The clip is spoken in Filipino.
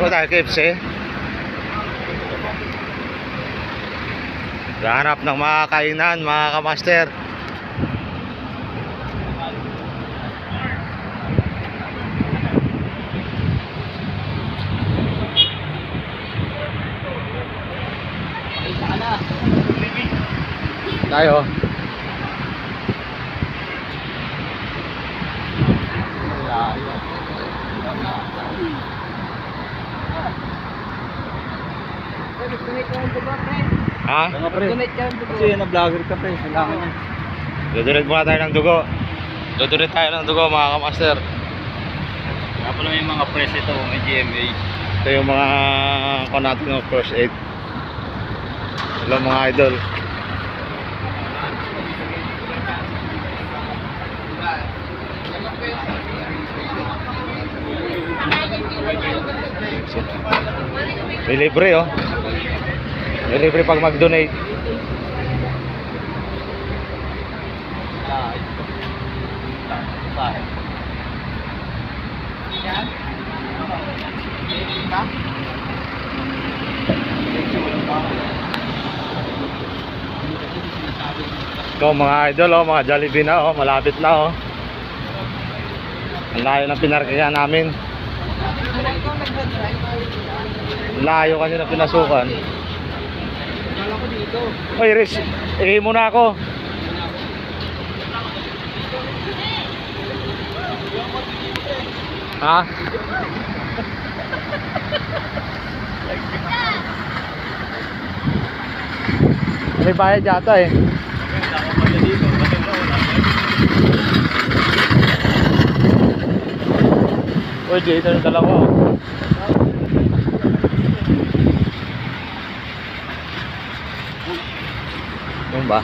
O tayo KFC. Hanap ng mga kainan, mga kamaster. Tayo. Ha? Kasi na-vlogger ka pre, kailangan yan. Dudunit muna tayo ng dugo. Dudunit tayo ng dugo mga kamaster. Kaya pala may mga press ito, may GMA. Ito yung mga natin ng first aid. Hello mga idol. May libre oh. May libre pag mag-donate. Ito mga idol oh, mga Jollibee na oh, malapit na oh. Ang layo ng pinarkingan namin. Ang layo kanina pinasukan. Oy Riz, ihi muna ako. Ha? May bayad yata eh. Uy, dito yung dalawa. Yung ba?